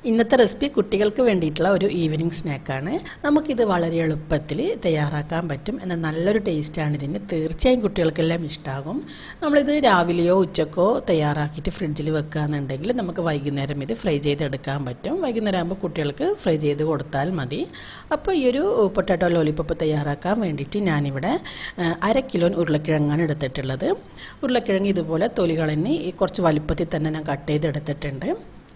ഇന്നത്തെ റെസിപ്പി കുട്ടികൾക്ക് വേണ്ടിയിട്ടുള്ള ഒരു ഈവനിങ് സ്നാക്കാണ്. നമുക്കിത് വളരെ എളുപ്പത്തിൽ തയ്യാറാക്കാൻ പറ്റും. എന്നാൽ നല്ലൊരു ടേസ്റ്റാണ് ഇതിന്. തീർച്ചയായും കുട്ടികൾക്കെല്ലാം ഇഷ്ടമാകും. നമ്മളിത് രാവിലെയോ ഉച്ചക്കോ തയ്യാറാക്കിയിട്ട് ഫ്രിഡ്ജിൽ വെക്കുകയെന്നുണ്ടെങ്കിൽ നമുക്ക് വൈകുന്നേരം ഇത് ഫ്രൈ ചെയ്തെടുക്കാൻ പറ്റും. വൈകുന്നേരം ആകുമ്പോൾ കുട്ടികൾക്ക് ഫ്രൈ ചെയ്ത് കൊടുത്താൽ മതി. അപ്പോൾ ഈ ഒരു പൊട്ടാറ്റോ ലോലിപോപ്പ് തയ്യാറാക്കാൻ വേണ്ടിയിട്ട് ഞാനിവിടെ 1/2 കിലോ ഉരുളക്കിഴങ്ങാണ് എടുത്തിട്ടുള്ളത്. ഉരുളക്കിഴങ്ങ് ഇതുപോലെ തൊലി കളഞ്ഞ് കുറച്ച് വലുപ്പത്തിൽ തന്നെ ഞാൻ കട്ട് ചെയ്തെടുത്തിട്ടുണ്ട്.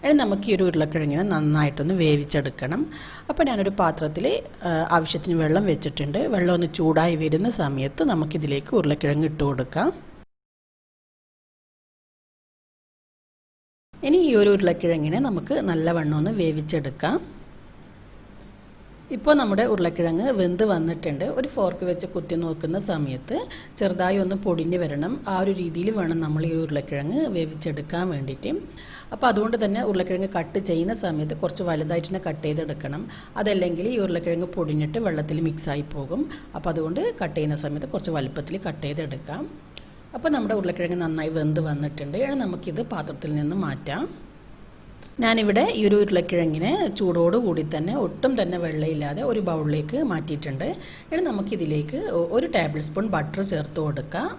ഇനി നമുക്ക് ഈ ഒരു ഉരുളക്കിഴങ്ങിനെ നന്നായിട്ടൊന്ന് വേവിച്ചെടുക്കണം. അപ്പോൾ ഞാനൊരു പാത്രത്തിൽ ആവശ്യത്തിന് വെള്ളം വെച്ചിട്ടുണ്ട്. വെള്ളം ഒന്ന് ചൂടായി വരുന്ന സമയത്ത് നമുക്കിതിലേക്ക് ഉരുളക്കിഴങ്ങ് ഇട്ട് കൊടുക്കാം. ഇനി ഈ ഒരു ഉരുളക്കിഴങ്ങിനെ നമുക്ക് നല്ലവണ്ണം ഒന്ന് വേവിച്ചെടുക്കാം. ഇപ്പോൾ നമ്മുടെ ഉരുളക്കിഴങ്ങ് വെന്ത് വന്നിട്ടുണ്ട്. ഒരു ഫോർക്ക് വെച്ച് കുത്തി നോക്കുന്ന സമയത്ത് ചെറുതായി ഒന്ന് പൊടിഞ്ഞ് വരണം. ആ ഒരു രീതിയിൽ വേണം നമ്മൾ ഈ ഉരുളക്കിഴങ്ങ് വേവിച്ചെടുക്കാൻ വേണ്ടിയിട്ട്. അപ്പോൾ അതുകൊണ്ട് തന്നെ ഉരുളക്കിഴങ്ങ് കട്ട് ചെയ്യുന്ന സമയത്ത് കുറച്ച് വലുതായിട്ട് തന്നെ കട്ട് ചെയ്തെടുക്കണം. അതല്ലെങ്കിൽ ഈ ഉരുളക്കിഴങ്ങ് പൊടിഞ്ഞിട്ട് വെള്ളത്തിൽ മിക്സായി പോകും. അപ്പോൾ അതുകൊണ്ട് കട്ട് ചെയ്യുന്ന സമയത്ത് കുറച്ച് വലുപ്പത്തിൽ കട്ട് ചെയ്തെടുക്കാം. അപ്പോൾ നമ്മുടെ ഉരുളക്കിഴങ്ങ് നന്നായി വെന്ത് വന്നിട്ടുണ്ട്. നമുക്കിത് പാത്രത്തിൽ നിന്ന് മാറ്റാം. ഞാനിവിടെ ഈ ഒരു ഉരുളക്കിഴങ്ങിനെ ചൂടോടുകൂടി തന്നെ ഒട്ടും തന്നെ വെള്ളമില്ലാതെ ഒരു ബൗളിലേക്ക് മാറ്റിയിട്ടുണ്ട്. ഇനി നമുക്കിതിലേക്ക് 1 ടേബിൾ സ്പൂൺ ബട്ടർ ചേർത്ത് കൊടുക്കാം.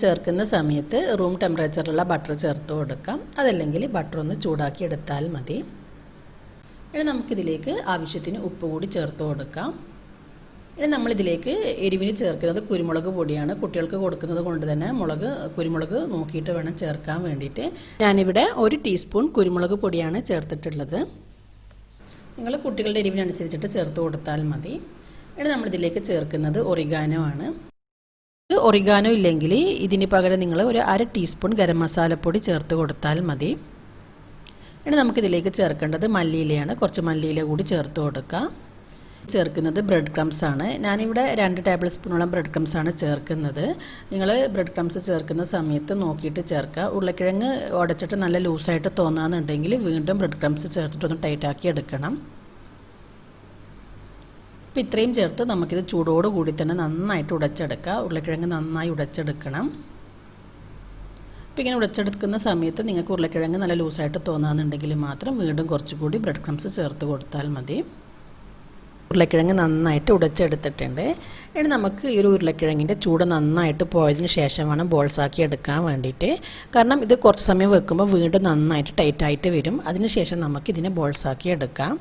ചേർക്കുന്ന സമയത്ത് റൂം ടെമ്പറേച്ചറിലുള്ള ബട്ടർ ചേർത്ത് കൊടുക്കാം. അതല്ലെങ്കിൽ ബട്ടർ ഒന്ന് ചൂടാക്കി എടുത്താൽ മതി. ഇനി നമുക്കിതിലേക്ക് ആവശ്യത്തിന് ഉപ്പ് കൂടി ചേർത്ത് കൊടുക്കാം. ഇനി നമ്മളിതിലേക്ക് എരിവിന് ചേർക്കുന്നത് കുരുമുളക് പൊടിയാണ്. കുട്ടികൾക്ക് കൊടുക്കുന്നത് കൊണ്ട് തന്നെ കുരുമുളക് നോക്കിയിട്ട് വേണം ചേർക്കാൻ വേണ്ടിയിട്ട്. ഞാനിവിടെ 1 ടീസ്പൂൺ കുരുമുളക് പൊടിയാണ് ചേർത്തിട്ടുള്ളത്. നിങ്ങൾ കുട്ടികളുടെ എരിവിനനുസരിച്ചിട്ട് ചേർത്ത് കൊടുത്താൽ മതി. ഇനി നമ്മളിതിലേക്ക് ചേർക്കുന്നത് ഒറിഗാനോ ആണ്. ഒറിഗാനോ ഇല്ലെങ്കിൽ ഇതിന് പകരം നിങ്ങൾ ഒരു 1/2 ടീസ്പൂൺ ഗരം മസാലപ്പൊടി ചേർത്ത് കൊടുത്താൽ മതി. ഇനി നമുക്കിതിലേക്ക് ചേർക്കേണ്ടത് മല്ലിയിലയാണ്. കുറച്ച് മല്ലിയില കൂടി ചേർത്ത് കൊടുക്കാം. ചേർക്കുന്നത് ബ്രെഡ് ക്രംസ് ആണ്. ഞാനിവിടെ 2 ടേബിൾ സ്പൂണോളം ബ്രെഡ് ക്രംസ് ആണ് ചേർക്കുന്നത്. നിങ്ങൾ ബ്രെഡ് ക്രംസ് ചേർക്കുന്ന സമയത്ത് നോക്കിയിട്ട് ചേർക്കുക. ഉരുളക്കിഴങ്ങ് ഉടച്ചിട്ട് നല്ല ലൂസായിട്ട് തോന്നാന്നുണ്ടെങ്കിൽ വീണ്ടും ബ്രെഡ് ക്രംസ് ചേർത്തിട്ടൊന്ന് ടൈറ്റാക്കി എടുക്കണം. അപ്പോൾ ഇത്രയും ചേർത്ത് നമുക്കിത് ചൂടോടുകൂടി തന്നെ നന്നായിട്ട് ഉടച്ചെടുക്കുക. ഉരുളക്കിഴങ്ങ് നന്നായി ഉടച്ചെടുക്കണം. അപ്പോൾ ഇങ്ങനെ ഉടച്ചെടുക്കുന്ന സമയത്ത് നിങ്ങൾക്ക് ഉരുളക്കിഴങ്ങ് നല്ല ലൂസായിട്ട് തോന്നാന്നുണ്ടെങ്കിൽ മാത്രം വീണ്ടും കുറച്ചുകൂടി ബ്രെഡ് ക്രംസ് ചേർത്ത് കൊടുത്താൽ മതി. ഉരുളക്കിഴങ്ങ് നന്നായിട്ട് ഉടച്ചെടുത്തിട്ടുണ്ട്. ഇനി നമുക്ക് ഈ ഒരു ഉരുളക്കിഴങ്ങിൻ്റെ ചൂട് നന്നായിട്ട് പോയതിന് ശേഷം വേണം ബോൾസാക്കി എടുക്കാൻ വേണ്ടിയിട്ട്. കാരണം ഇത് കുറച്ച് സമയം വെക്കുമ്പോൾ വീണ്ടും നന്നായിട്ട് ടൈറ്റായിട്ട് വരും. അതിനുശേഷം നമുക്കിതിനെ ബോൾസാക്കി എടുക്കാം.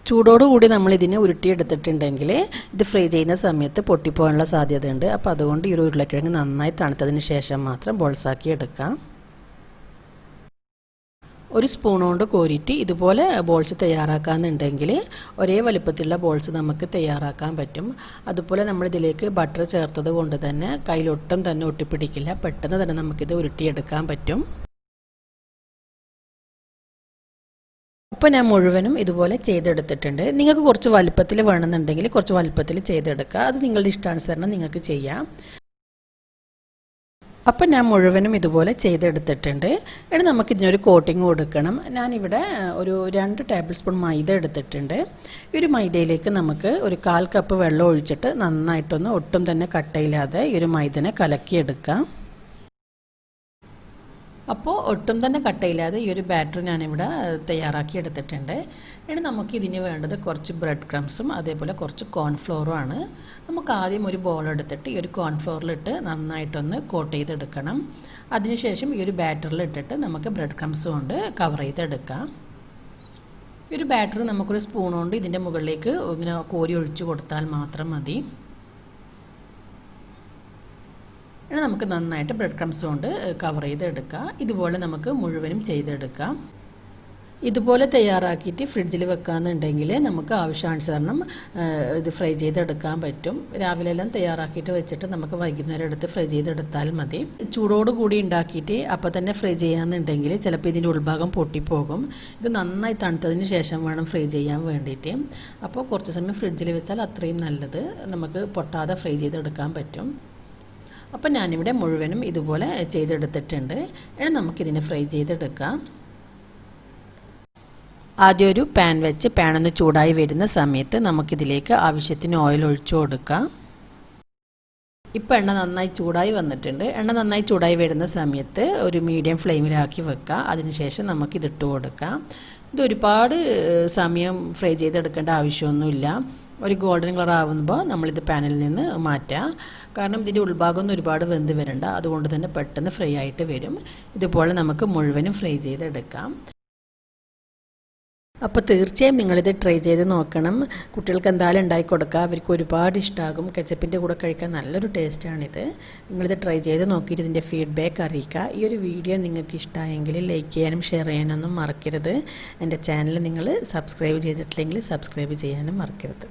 ചൂടോടുകൂടി നമ്മളിതിനെ ഉരുട്ടിയെടുത്തിട്ടുണ്ടെങ്കിൽ ഇത് ഫ്രൈ ചെയ്യുന്ന സമയത്ത് പൊട്ടിപ്പോകാനുള്ള സാധ്യതയുണ്ട്. അപ്പോൾ അതുകൊണ്ട് ഈ ഒരു ഉരുളക്കിഴങ്ങ് നന്നായി തണുത്തതിന് ശേഷം മാത്രം ബോൾസാക്കി എടുക്കാം. ഒരു സ്പൂൺ കൊണ്ട് കോരിയിട്ട് ഇതുപോലെ ബോൾസ് തയ്യാറാക്കാമെന്നുണ്ടെങ്കിൽ ഒരേ വലുപ്പത്തിലുള്ള ബോൾസ് നമുക്ക് തയ്യാറാക്കാൻ പറ്റും. അതുപോലെ നമ്മളിതിലേക്ക് ബട്ടർ ചേർത്തത് കൊണ്ട് തന്നെ കയ്യിലൊട്ടും തന്നെ ഒട്ടിപ്പിടിക്കില്ല. പെട്ടെന്ന് തന്നെ നമുക്കിത് ഉരുട്ടിയെടുക്കാൻ പറ്റും. അപ്പോൾ ഞാൻ മുഴുവനും ഇതുപോലെ ചെയ്തെടുത്തിട്ടുണ്ട്. നിങ്ങൾക്ക് കുറച്ച് വലുപ്പത്തിൽ വേണമെന്നുണ്ടെങ്കിൽ കുറച്ച് വലുപ്പത്തിൽ ചെയ്തെടുക്കുക. അത് നിങ്ങളുടെ ഇഷ്ടാനുസരണം നിങ്ങൾക്ക് ചെയ്യാം. അപ്പം ഞാൻ മുഴുവനും ഇതുപോലെ ചെയ്തെടുത്തിട്ടുണ്ട്. ഇനി നമുക്കിതിനൊരു കോട്ടിങ് കൊടുക്കണം. ഞാനിവിടെ ഒരു 2 ടേബിൾ സ്പൂൺ മൈദ എടുത്തിട്ടുണ്ട്. ഈ ഒരു മൈദയിലേക്ക് നമുക്ക് ഒരു 1/4 കപ്പ് വെള്ളം ഒഴിച്ചിട്ട് നന്നായിട്ടൊന്ന് ഒട്ടും തന്നെ കട്ടയില്ലാതെ ഈ ഒരു മൈദനെ കലക്കിയെടുക്കാം. അപ്പോൾ ഒട്ടും തന്നെ കട്ടയില്ലാതെ ഈ ഒരു ബാറ്റർ ഞാനിവിടെ തയ്യാറാക്കി എടുത്തിട്ടുണ്ട്. ഇനി നമുക്കിതിന് വേണ്ടത് കുറച്ച് ബ്രെഡ് ക്രംസും അതേപോലെ കുറച്ച് കോൺഫ്ലോറും ആണ്. നമുക്ക് ആദ്യം ഒരു ബോൾ എടുത്തിട്ട് ഈ ഒരു കോൺഫ്ലോറിലിട്ട് നന്നായിട്ടൊന്ന് കോട്ട് ചെയ്തെടുക്കണം. അതിനുശേഷം ഈ ഒരു ബാറ്ററിൽ ഇട്ടിട്ട് നമുക്ക് ബ്രെഡ് ക്രംസ് കൊണ്ട് കവർ ചെയ്തെടുക്കാം. ഈ ഒരു ബാറ്റർ നമുക്കൊരു സ്പൂൺ കൊണ്ട് ഇതിൻ്റെ മുകളിലേക്ക് ഇങ്ങനെ കോരി ഒഴിച്ച് കൊടുത്താൽ മാത്രം മതി. ഇനി നമുക്ക് നന്നായിട്ട് ബ്രെഡ് ക്രംസ് കൊണ്ട് കവർ ചെയ്തെടുക്കാം. ഇതുപോലെ നമുക്ക് മുഴുവനും ചെയ്തെടുക്കാം. ഇതുപോലെ തയ്യാറാക്കിയിട്ട് ഫ്രിഡ്ജിൽ വെക്കാമെന്നുണ്ടെങ്കിൽ നമുക്ക് ആവശ്യാനുസരണം ഇത് ഫ്രൈ ചെയ്തെടുക്കാൻ പറ്റും. രാവിലെ എല്ലാം തയ്യാറാക്കിയിട്ട് വെച്ചിട്ട് നമുക്ക് വൈകുന്നേരം എടുത്ത് ഫ്രൈ ചെയ്തെടുത്താൽ മതി. ചൂടോടുകൂടി ഉണ്ടാക്കിയിട്ട് അപ്പോൾ തന്നെ ഫ്രൈ ചെയ്യാമെന്നുണ്ടെങ്കിൽ ചിലപ്പോൾ ഇതിൻ്റെ ഉൾഭാഗം പൊട്ടിപ്പോകും. ഇത് നന്നായി തണുത്തതിന് ശേഷം വേണം ഫ്രൈ ചെയ്യാൻ വേണ്ടിയിട്ട്. അപ്പോൾ കുറച്ച് സമയം ഫ്രിഡ്ജിൽ വെച്ചാൽ അത്രയും നല്ലത്. നമുക്ക് പൊട്ടാതെ ഫ്രൈ ചെയ്തെടുക്കാൻ പറ്റും. അപ്പം ഞാനിവിടെ മുഴുവനും ഇതുപോലെ ചെയ്തെടുത്തിട്ടുണ്ട്. ഇനി നമുക്കിതിനെ ഫ്രൈ ചെയ്തെടുക്കാം. ആദ്യം ഒരു പാൻ വെച്ച് പാനൊന്ന് ചൂടായി വരുന്ന സമയത്ത് നമുക്കിതിലേക്ക് ആവശ്യത്തിന് ഓയിൽ ഒഴിച്ചു കൊടുക്കാം. ഇപ്പോൾ എണ്ണ നന്നായി ചൂടായി വന്നിട്ടുണ്ട്. എണ്ണ നന്നായി ചൂടായി വരുന്ന സമയത്ത് ഒരു മീഡിയം ഫ്ലെയിമിലാക്കി വെക്കുക. അതിനുശേഷം നമുക്കിതിട്ട് കൊടുക്കാം. ഇത് ഒരുപാട് സമയം ഫ്രൈ ചെയ്തെടുക്കേണ്ട ആവശ്യമൊന്നുമില്ല. ഒരു ഗോൾഡൻ കളർ ആവുമ്പോൾ നമ്മളിത് പാനിൽ നിന്ന് മാറ്റാം. കാരണം ഇതിൻ്റെ ഉൾഭാഗമൊന്നും ഒരുപാട് വെന്ത് വരണ്ട, അതുകൊണ്ട് തന്നെ പെട്ടെന്ന് ഫ്രൈ ആയിട്ട് വരും. ഇതുപോലെ നമുക്ക് മുഴുവനും ഫ്രൈ ചെയ്തെടുക്കാം. അപ്പോൾ തീർച്ചയായും നിങ്ങളിത് ട്രൈ ചെയ്ത് നോക്കണം. കുട്ടികൾക്ക് എന്തായാലും ഉണ്ടാക്കി കൊടുക്കുക, അവർക്ക് ഒരുപാട് ഇഷ്ടമാകും. കെച്ചപ്പിൻ്റെ കൂടെ കഴിക്കാൻ നല്ലൊരു ടേസ്റ്റാണിത്. നിങ്ങളിത് ട്രൈ ചെയ്ത് നോക്കിയിട്ട് ഇതിൻ്റെ ഫീഡ്ബാക്ക് അറിയിക്കുക. ഈ ഒരു വീഡിയോ നിങ്ങൾക്ക് ഇഷ്ടമായെങ്കിൽ ലൈക്ക് ചെയ്യാനും ഷെയർ ചെയ്യാനൊന്നും മറക്കരുത്. എൻ്റെ ചാനൽ നിങ്ങൾ സബ്സ്ക്രൈബ് ചെയ്തിട്ടില്ലെങ്കിൽ സബ്സ്ക്രൈബ് ചെയ്യാനും മറക്കരുത്.